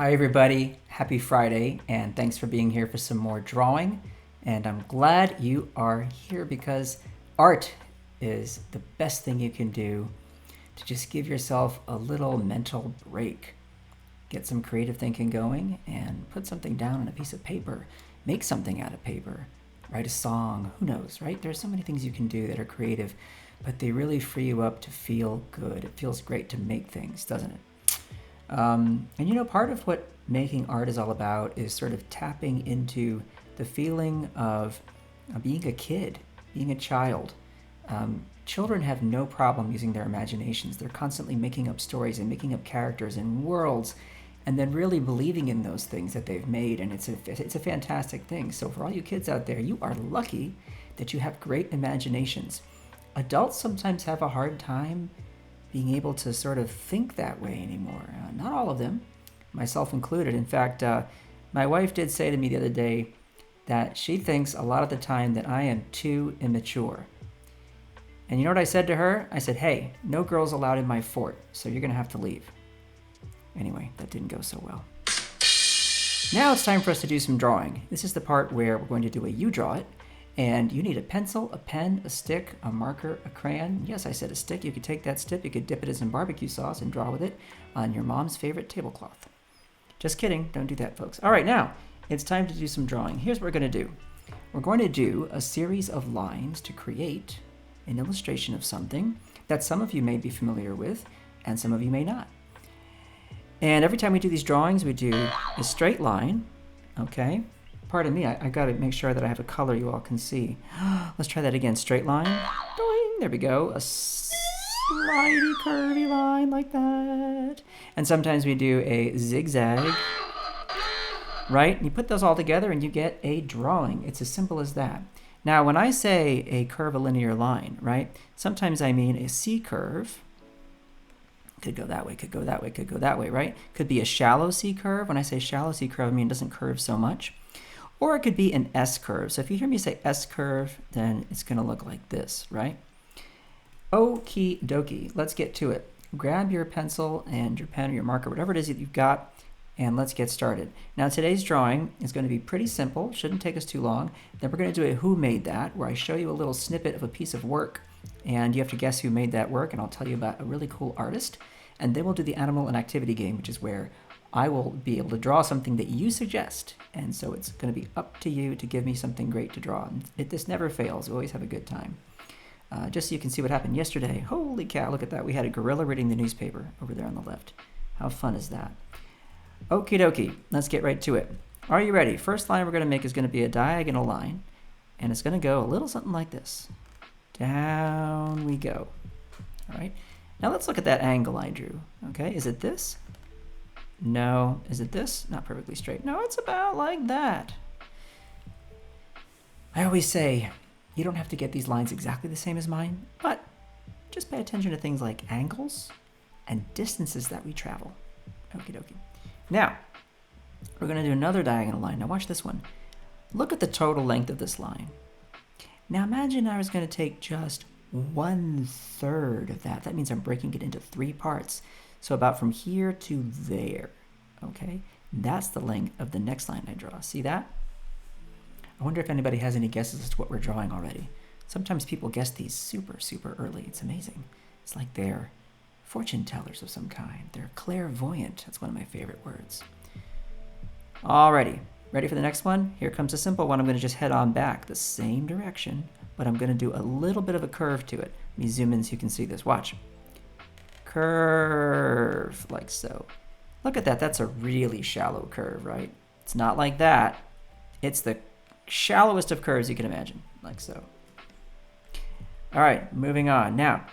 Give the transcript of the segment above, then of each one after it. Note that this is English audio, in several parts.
Hi everybody, happy Friday, and thanks for being here for some more drawing. And I'm glad you are here because art is the best thing you can do to just give yourself a little mental break. Get some creative thinking going and put something down on a piece of paper. Make something out of paper. Write a song, who knows, right? There's so many things you can do that are creative, but they really free you up to feel good. It feels great to make things, doesn't it? And you know, part of what making art is all about is sort of tapping into the feeling of being a kid, being a child. Children have no problem using their imaginations. They're constantly making up stories and making up characters and worlds, and then really believing in those things that they've made. And it's a fantastic thing. So for all you kids out there, you are lucky that you have great imaginations. Adults sometimes have a hard time being able to sort of think that way anymore. Not all of them, myself included. In fact, my wife did say to me the other day that she thinks a lot of the time that I am too immature. And you know what I said to her? I said, hey, no girls allowed in my fort, so you're going to have to leave. Anyway, that didn't go so well. Now it's time for us to do some drawing. This is the part where we're going to do a you draw it. And you need a pencil, a pen, a stick, a marker, a crayon. Yes, I said a stick. You could take that stick, you could dip it in some barbecue sauce and draw with it on your mom's favorite tablecloth. Just kidding. Don't do that, folks. All right, now it's time to do some drawing. Here's what we're going to do. We're going to do a series of lines to create an illustration of something that some of you may be familiar with and some of you may not. And every time we do these drawings, we do a straight line, okay? Pardon me, I got to make sure that I have a color you all can see. Let's try that again. Straight line. Doing. There we go. A slidey, curvy line like that. And sometimes we do a zigzag. Right? You put those all together and you get a drawing. It's as simple as that. Now, when I say a curvilinear line, right, sometimes I mean a C curve. Could go that way, could go that way, could go that way, right? Could be a shallow C curve. When I say shallow C curve, I mean it doesn't curve so much. Or it could be an S curve. So if you hear me say S curve, then it's going to look like this, right? Okie dokie, let's get to it. Grab your pencil and your pen or your marker, whatever it is that you've got, and let's get started. Now today's drawing is going to be pretty simple, shouldn't take us too long. Then we're going to do a Who Made That, where I show you a little snippet of a piece of work, and you have to guess who made that work, and I'll tell you about a really cool artist. And then we'll do the animal and activity game, which is where I will be able to draw something that you suggest. And so it's going to be up to you to give me something great to draw. This never fails. We always have a good time. Just so you can see what happened yesterday. Holy cow, look at that. We had a gorilla reading the newspaper over there on the left. How fun is that? Okie dokie, let's get right to it. Are you ready? First line we're going to make is going to be a diagonal line. And it's going to go a little something like this. Down we go. All right. Now let's look at that angle I drew. Okay, is it this? No. Is it this? Not perfectly straight. No, it's about like that. I always say, you don't have to get these lines exactly the same as mine, but just pay attention to things like angles and distances that we travel. Okie dokie. Now, we're going to do another diagonal line. Now watch this one. Look at the total length of this line. Now imagine I was going to take just 1/3 of that. That means I'm breaking it into 3 parts. So about from here to there, okay? That's the length of the next line I draw. See that? I wonder if anybody has any guesses as to what we're drawing already. Sometimes people guess these super, super early. It's amazing. It's like they're fortune tellers of some kind. They're clairvoyant. That's one of my favorite words. Alrighty, ready for the next one? Here comes a simple one. I'm going to just head on back the same direction, but I'm going to do a little bit of a curve to it. Let me zoom in so you can see this. Watch. Curve, like so. Look at that. That's a really shallow curve, right? It's not like that. It's the shallowest of curves you can imagine, like so. All right, moving on. Now,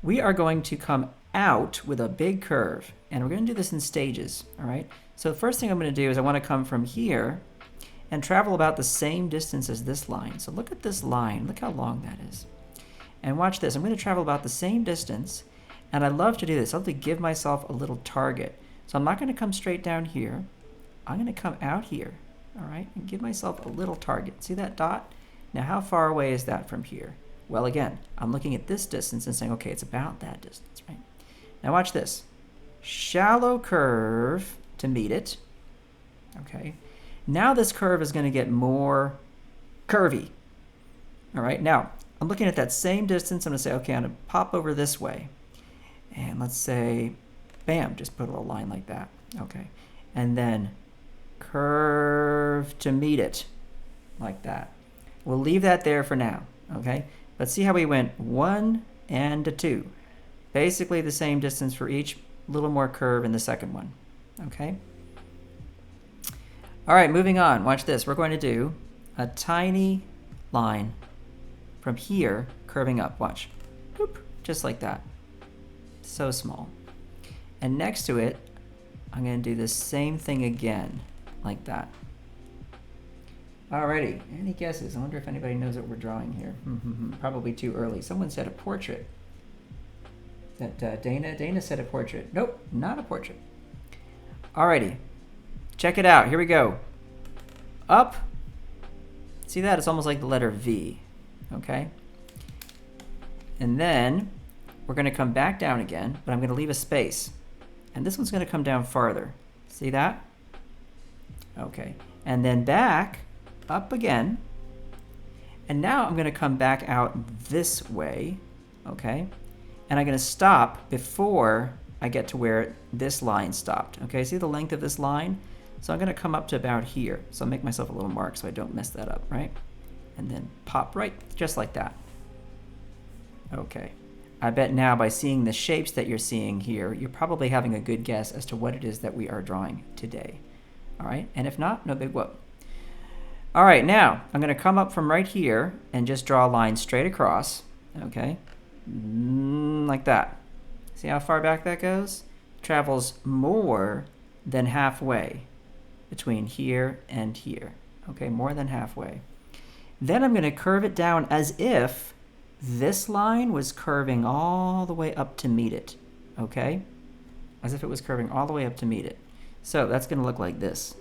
we are going to come out with a big curve, and we're going to do this in stages, all right? So the first thing I'm going to do is I want to come from here and travel about the same distance as this line. So look at this line. Look how long that is. And watch this. I'm going to travel about the same distance, and I love to do this. I love to give myself a little target. So I'm not going to come straight down here. I'm going to come out here, all right, and give myself a little target. See that dot? Now, how far away is that from here? Well, again, I'm looking at this distance and saying, okay, it's about that distance, right? Now watch this. Shallow curve to meet it, Okay. Now this curve is going to get more curvy. All right. Now I'm looking at that same distance. I'm going to say, okay, I'm going to pop over this way. And let's say, bam, just put a little line like that. Okay. And then curve to meet it like that. We'll leave that there for now. Okay. But see how we went 1 and a 2. Basically the same distance for each, little more curve in the second one. Okay. All right, moving on. Watch this. We're going to do a tiny line from here curving up. Watch. Boop, just like that. So small. And next to it, I'm going to do the same thing again, like that. Alrighty, any guesses? I wonder if anybody knows what we're drawing here. Probably too early. Someone said a portrait. That Dana? Dana said a portrait. Nope, not a portrait. Alrighty, check it out. Here we go. Up. See that? It's almost like the letter V. Okay? And then we're going to come back down again, but I'm going to leave a space. And this one's going to come down farther. See that? Okay. And then back, up again. And now I'm going to come back out this way. Okay? And I'm going to stop before I get to where this line stopped. Okay, see the length of this line? So I'm going to come up to about here. So I'll make myself a little mark so I don't mess that up, right? And then pop right, just like that. Okay. I bet now by seeing the shapes that you're seeing here, you're probably having a good guess as to what it is that we are drawing today. All right, and if not, no big whoop. All right, now I'm going to come up from right here and just draw a line straight across, okay? Like that. See how far back that goes? Travels more than halfway between here and here. Okay, more than halfway. Then I'm going to curve it down as if this line was curving all the way up to meet it. Okay? As if it was curving all the way up to meet it. So that's going to look like this.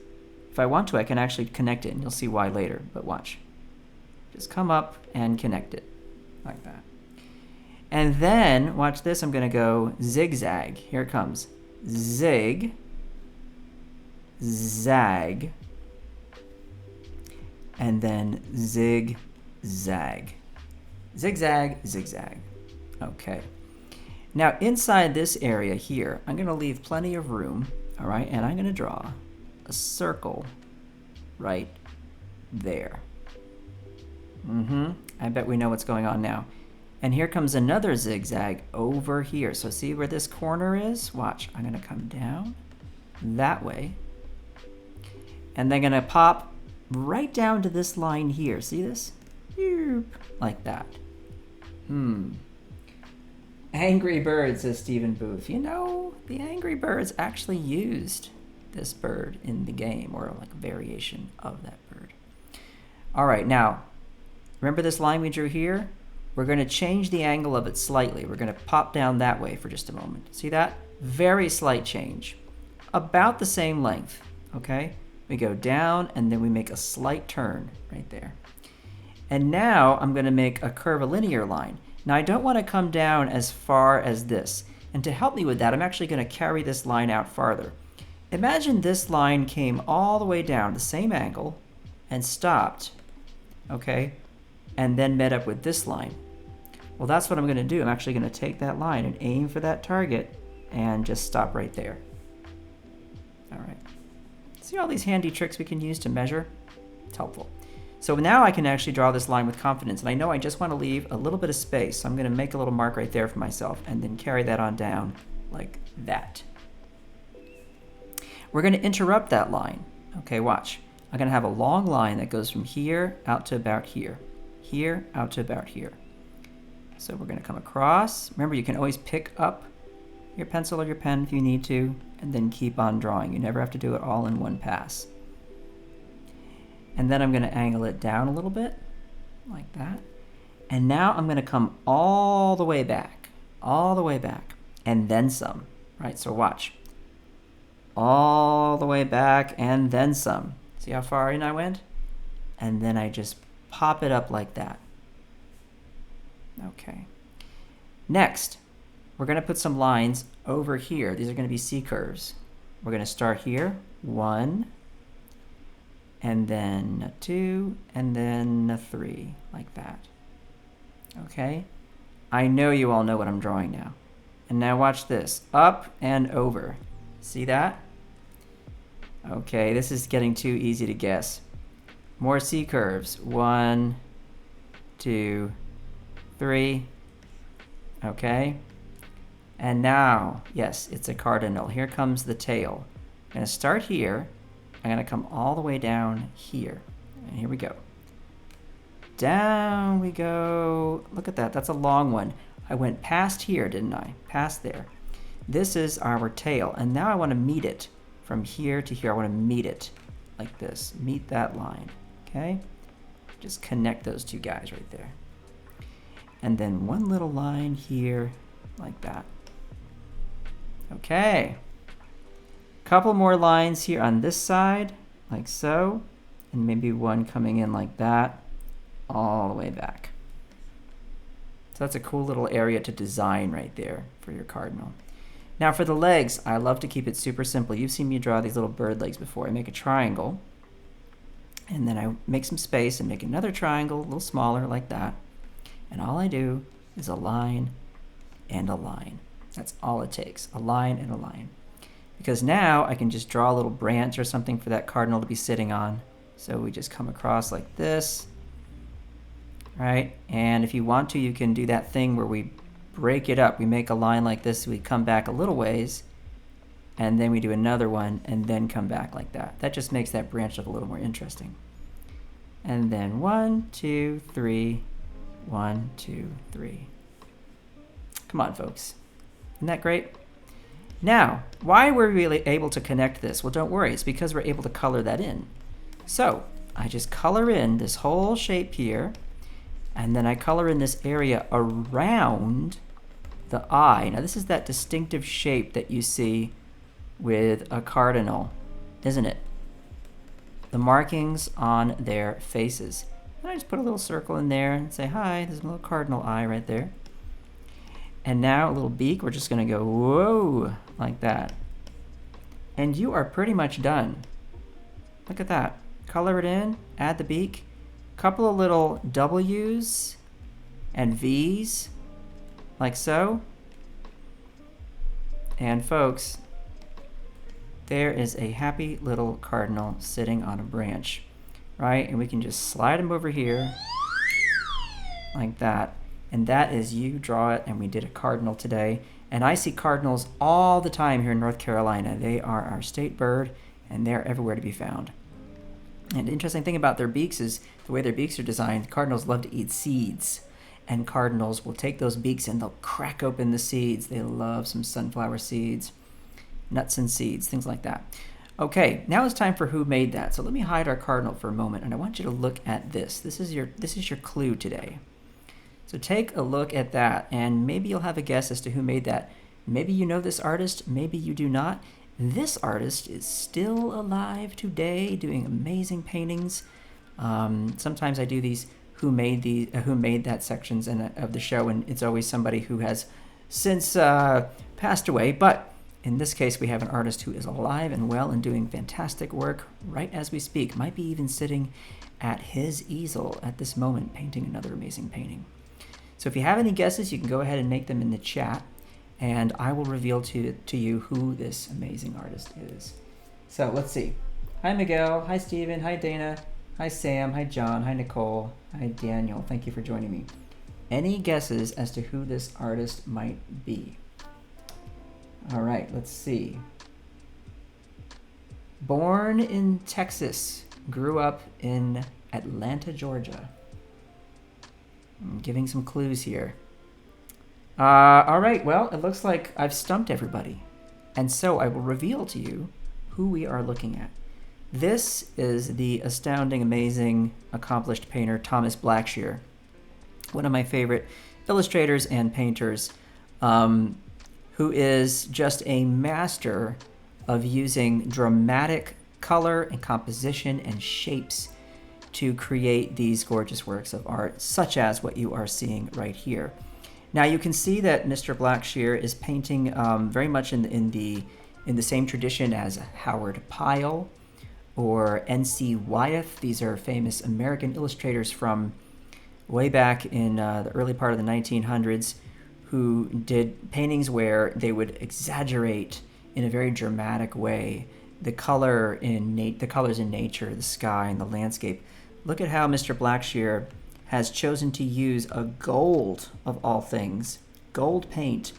If I want to, I can actually connect it, and you'll see why later, but watch. Just come up and connect it like that. And then, watch this, I'm going to go zigzag. Here it comes. Zig, zag, and then zig, zag. Zigzag, zigzag. Okay. Now, inside this area here, I'm going to leave plenty of room, all right? And I'm going to draw a circle right there. I bet we know what's going on now. And here comes another zigzag over here. So see where this corner is? Watch, I'm going to come down that way. And then going to pop right down to this line here. See this? Like that. Angry Bird, says Stephen Booth. You know, the Angry Birds actually used this bird in the game, or like a variation of that bird. All right, now, remember this line we drew here? We're going to change the angle of it slightly. We're going to pop down that way for just a moment. See that? Very slight change. About the same length, okay? We go down, and then we make a slight turn right there. And now I'm going to make a curvilinear line. Now I don't want to come down as far as this. And to help me with that, I'm actually going to carry this line out farther. Imagine this line came all the way down, the same angle, and stopped, okay? And then met up with this line. Well, that's what I'm going to do. I'm actually going to take that line and aim for that target and just stop right there. All right. See all these handy tricks we can use to measure? It's helpful. So now I can actually draw this line with confidence, and I know I just want to leave a little bit of space, so I'm going to make a little mark right there for myself and then carry that on down like that. We're going to interrupt that line. Okay, watch. I'm going to have a long line that goes from here out to about here. Here out to about here. So we're going to come across. Remember, you can always pick up your pencil or your pen if you need to, and then keep on drawing. You never have to do it all in one pass. And then I'm going to angle it down a little bit, like that. And now I'm going to come all the way back, and then some. Right, so watch. All the way back, and then some. See how far in I went? And then I just pop it up like that. Okay. Next, we're going to put some lines over here. These are going to be C curves. We're going to start here. 1, and then a 2, and then a 3, like that. Okay? I know you all know what I'm drawing now. And now watch this. Up and over. See that? Okay, this is getting too easy to guess. More C curves. 1, 2, 3. Okay? And now, yes, it's a cardinal. Here comes the tail. I'm going to start here. I'm going to come all the way down here. And here we go. Down we go. Look at that. That's a long one. I went past here, didn't I? Past there. This is our tail. And now I want to meet it from here to here. I want to meet it like this. Meet that line. Okay? Just connect those two guys right there. And then one little line here like that. Okay. Couple more lines here on this side, like so. And maybe one coming in like that, all the way back. So that's a cool little area to design right there for your cardinal. Now for the legs, I love to keep it super simple. You've seen me draw these little bird legs before. I make a triangle, and then I make some space and make another triangle, a little smaller like that. And all I do is a line and a line. That's all it takes, a line and a line. Because now I can just draw a little branch or something for that cardinal to be sitting on. So we just come across like this, right? And if you want to, you can do that thing where we break it up. We make a line like this, we come back a little ways, and then we do another one, and then come back like that. That just makes that branch look a little more interesting. And then 1, 2, 3, 1, 2, 3. Come on, folks. Isn't that great? Now, why were we able to connect this? Well, don't worry. It's because we're able to color that in. So I just color in this whole shape here, and then I color in this area around the eye. Now, this is that distinctive shape that you see with a cardinal, isn't it? The markings on their faces. And I just put a little circle in there and say, hi, there's a little cardinal eye right there. And now a little beak, we're just going to go, whoa, like that. And you are pretty much done. Look at that. Color it in, add the beak, couple of little W's and V's, like so. And folks, there is a happy little cardinal sitting on a branch, right? And we can just slide him over here, like that. And that is you draw it, and we did a cardinal today. And I see cardinals all the time here in North Carolina. They are our state bird, and they're everywhere to be found. And the interesting thing about their beaks is the way their beaks are designed, cardinals love to eat seeds. And cardinals will take those beaks and they'll crack open the seeds. They love some sunflower seeds, nuts and seeds, things like that. Okay, now it's time for who made that. So let me hide our cardinal for a moment, and I want you to look at this. This is your clue today. So take a look at that, and maybe you'll have a guess as to who made that. Maybe you know this artist, maybe you do not. This artist is still alive today, doing amazing paintings. Sometimes I do these who made that sections of the show, and it's always somebody who has since passed away. But in this case, we have an artist who is alive and well and doing fantastic work right as we speak. Might be even sitting at his easel at this moment, painting another amazing painting. So if you have any guesses, you can go ahead and make them in the chat, and I will reveal to you who this amazing artist is. So let's see. Hi, Miguel. Hi, Steven. Hi, Dana. Hi, Sam. Hi, John. Hi, Nicole. Hi, Daniel. Thank you for joining me. Any guesses as to who this artist might be? All right, let's see. Born in Texas, grew up in Atlanta, Georgia. I'm giving some clues here. All right, well, it looks like I've stumped everybody. And so I will reveal to you who we are looking at. This is the astounding, amazing, accomplished painter, Thomas Blackshear, one of my favorite illustrators and painters, who is just a master of using dramatic color and composition and shapes to create these gorgeous works of art, such as what you are seeing right here. Now you can see that Mr. Blackshear is painting very much in the same tradition as Howard Pyle, or N.C. Wyeth. These are famous American illustrators from way back in the early part of the 1900s who did paintings where they would exaggerate in a very dramatic way the colors in nature, the sky, and the landscape. Look at how Mr. Blackshear has chosen to use a gold, of all things, gold paint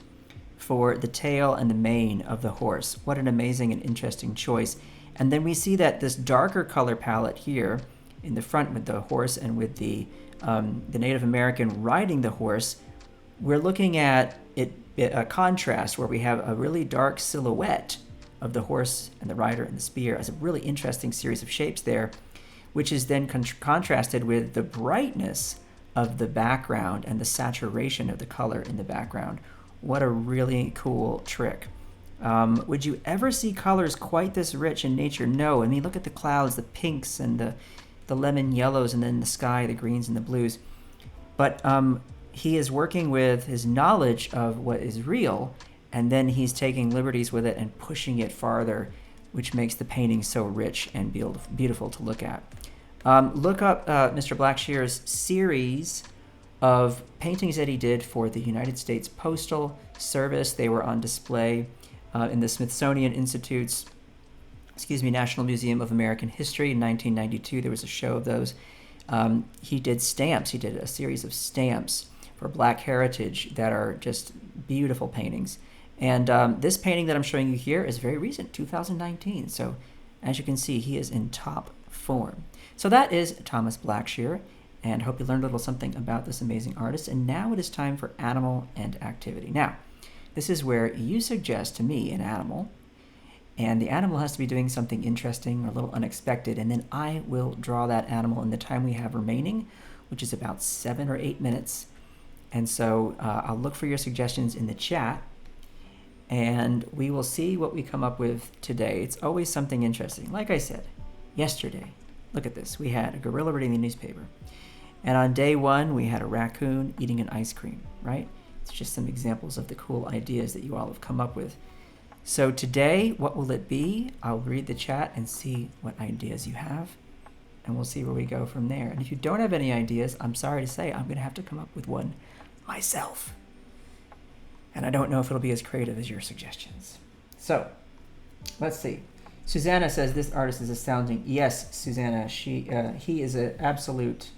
for the tail and the mane of the horse. What an amazing and interesting choice. And then we see that this darker color palette here in the front with the horse and with the Native American riding the horse, we're looking at a contrast where we have a really dark silhouette of the horse and the rider and the spear as a really interesting series of shapes there, which is then contrasted with the brightness of the background and the saturation of the color in the background. What a really cool trick. Would you ever see colors quite this rich in nature? No. I mean, look at the clouds, the pinks and the lemon yellows, and then the sky, the greens and the blues. But he is working with his knowledge of what is real, and then he's taking liberties with it and pushing it farther, which makes the painting so rich and beautiful to look at. Look up Mr. Blackshear's series of paintings that he did for the United States Postal Service. They were on display in the Smithsonian Institute's National Museum of American History in 1992. There was a show of those. He did stamps. He did a series of stamps for Black heritage that are just beautiful paintings. And this painting that I'm showing you here is very recent, 2019. So as you can see, he is in top form. So that is Thomas Blackshear, and I hope you learned a little something about this amazing artist. And now it is time for animal and activity. Now, this is where you suggest to me an animal, and the animal has to be doing something interesting or a little unexpected, and then I will draw that animal in the time we have remaining, which is about 7 or 8 minutes. And so I'll look for your suggestions in the chat, and we will see what we come up with today. It's always something interesting. Like I said, yesterday, look at this. We had a gorilla reading the newspaper. And on day 1, we had a raccoon eating an ice cream, right? It's just some examples of the cool ideas that you all have come up with. So today, what will it be? I'll read the chat and see what ideas you have, and we'll see where we go from there. And if you don't have any ideas, I'm sorry to say I'm going to have to come up with one myself. And I don't know if it'll be as creative as your suggestions. So, let's see. Susanna says this artist is astounding. Yes, Susanna, he is an absolute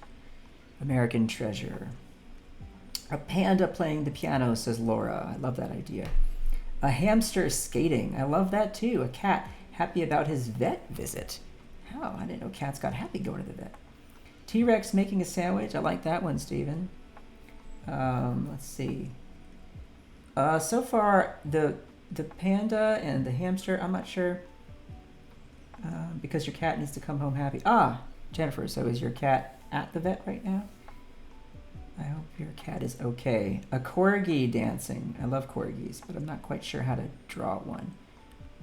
American treasure. A panda playing the piano, says Laura. I love that idea. A hamster skating. I love that too. A cat happy about his vet visit. Oh, I didn't know cats got happy going to the vet. T-Rex making a sandwich. I like that one, Stephen. Let's see. So far, the panda and the hamster, I'm not sure. Because your cat needs to come home happy. Jennifer, so is your cat at the vet right now? I hope your cat is okay. A corgi dancing. I love corgis, but I'm not quite sure how to draw one.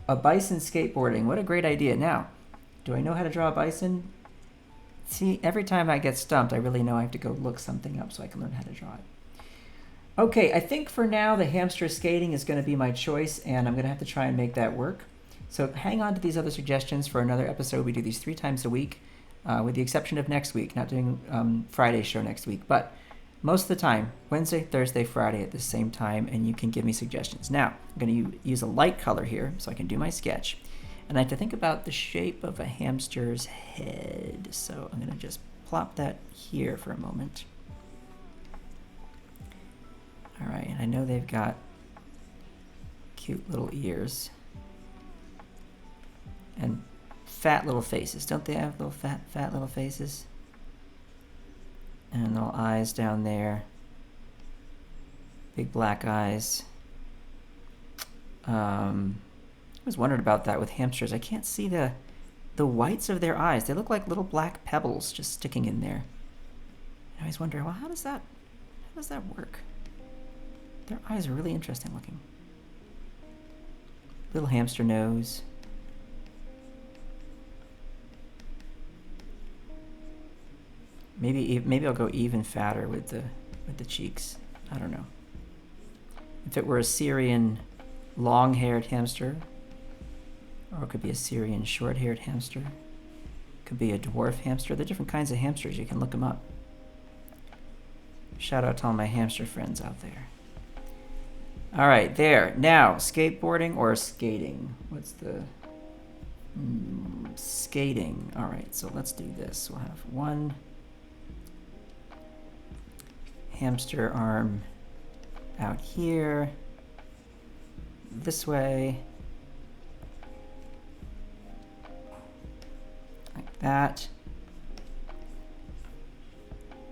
A bison skateboarding. What a great idea. Now, do I know how to draw a bison? See, every time I get stumped, I really know I have to go look something up so I can learn how to draw it. Okay, I think for now the hamster skating is going to be my choice, and I'm going to have to try and make that work. So hang on to these other suggestions for another episode. We do these 3 times a week, with the exception of next week. Not doing Friday's show next week, but most of the time, Wednesday, Thursday, Friday at the same time, and you can give me suggestions. Now, I'm going to use a light color here so I can do my sketch. And I have to think about the shape of a hamster's head. So I'm going to just plop that here for a moment. All right, and I know they've got cute little ears. And fat little faces. Don't they have little fat little faces? And little eyes down there. Big black eyes. I was wondering about that with hamsters. I can't see the whites of their eyes. They look like little black pebbles just sticking in there. I always wonder, well, how does that work? Their eyes are really interesting looking. Little hamster nose. Maybe I'll go even fatter with the cheeks. I don't know. If it were a Syrian long-haired hamster, or it could be a Syrian short-haired hamster. Could be a dwarf hamster. There are different kinds of hamsters. You can look them up. Shout out to all my hamster friends out there. All right, there. Now, skateboarding or skating? What's the... skating. All right, so let's do this. We'll have one hamster arm out here, this way, like that,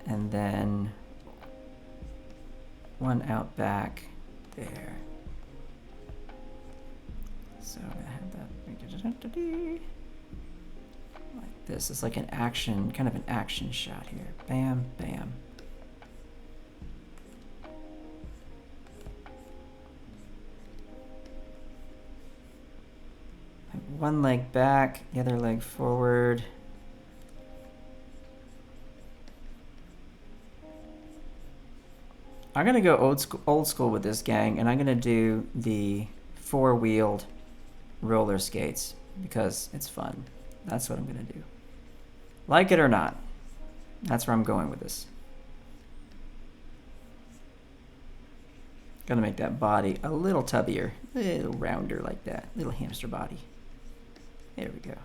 and then one out back there. So I'm gonna have that like this. It's like an action, kind of an action shot here. Bam, bam. One leg back, the other leg forward. I'm gonna go old school with this, gang, and I'm gonna do the four-wheeled roller skates because it's fun. That's what I'm gonna do. Like it or not, that's where I'm going with this. Gonna make that body a little tubbier, a little rounder like that, little hamster body. There we go.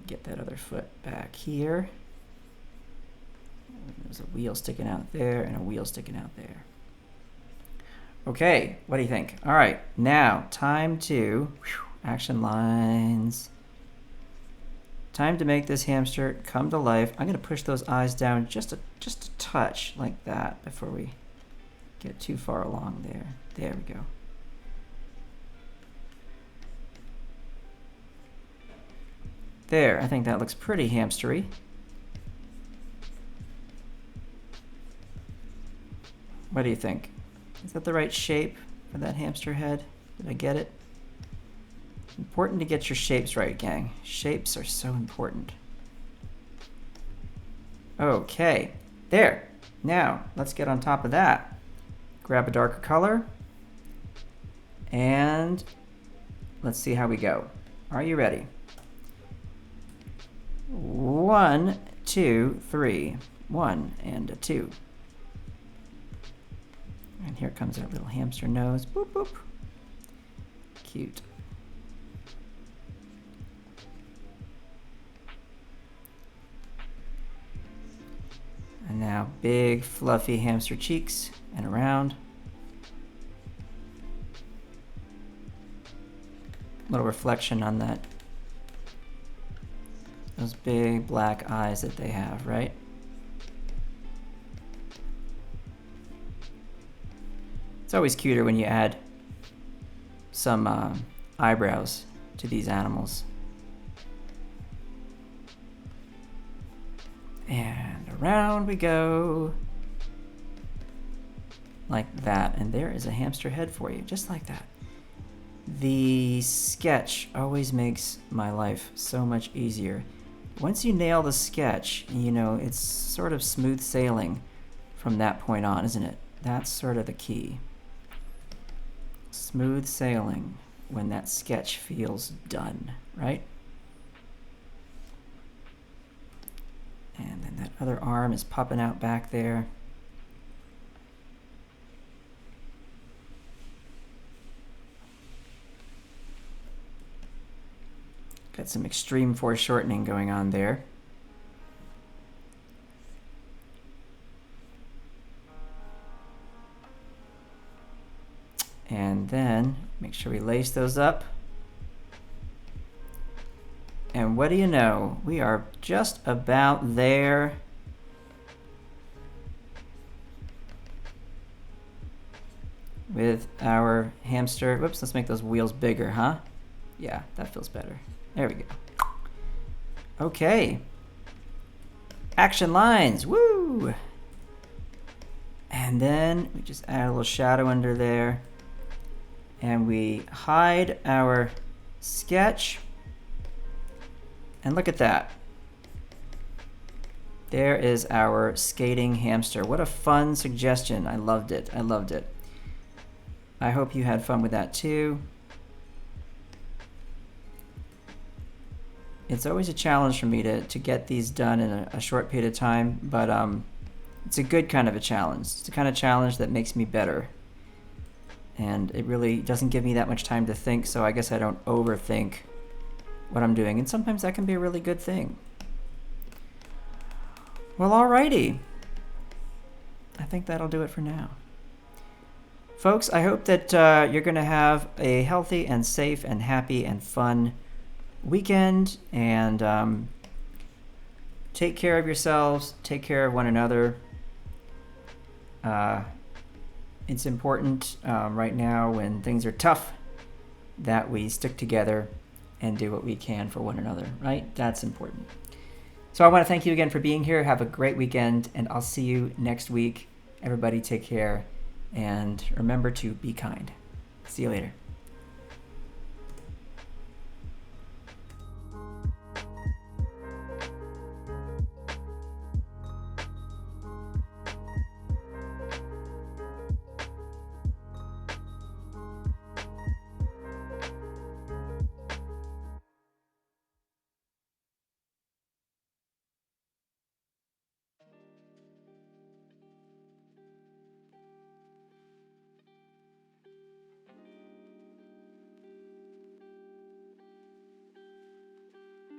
Get that other foot back here. There's a wheel sticking out there and a wheel sticking out there. Okay, what do you think? All right, now time to action lines. Time to make this hamster come to life. I'm gonna push those eyes down just a touch like that before we get too far along there. There we go. There, I think that looks pretty hamstery. What do you think? Is that the right shape for that hamster head? Did I get it? Important to get your shapes right, gang. Shapes are so important. Okay, there. Now, let's get on top of that. Grab a darker color. And let's see how we go. Are you ready? 1, 2, 3. 1 and a 2. And here comes our little hamster nose. Boop, boop. Cute. And now big, fluffy hamster cheeks and around. Little reflection on that. Those big black eyes that they have, right? It's always cuter when you add some eyebrows to these animals. And around we go. Like that. And there is a hamster head for you, just like that. The sketch always makes my life so much easier. Once you nail the sketch, you know, it's sort of smooth sailing from that point on, isn't it? That's sort of the key. Smooth sailing when that sketch feels done, right? And then that other arm is popping out back there. Got some extreme foreshortening going on there. And then make sure we lace those up. And what do you know? We are just about there. With our hamster. Whoops, let's make those wheels bigger, huh? Yeah, that feels better. There we go. Okay. Action lines, woo! And then we just add a little shadow under there. And we hide our sketch. And look at that. There is our skating hamster. What a fun suggestion. I loved it. I loved it. I hope you had fun with that too. it's always a challenge for me to get these done in a short period of time, but it's a good kind of a challenge. It's the kind of challenge that makes me better. And it really doesn't give me that much time to think, so I guess I don't overthink what I'm doing. And sometimes that can be a really good thing. Well, alrighty. I think that'll do it for now. Folks, I hope that you're going to have a healthy and safe and happy and fun weekend, and take care of yourselves, take care of one another. It's important right now when things are tough that we stick together and do what we can for one another, right? That's important. So I want to thank you again for being here. Have a great weekend, and I'll see you next week. Everybody take care, and remember to be kind. See you later.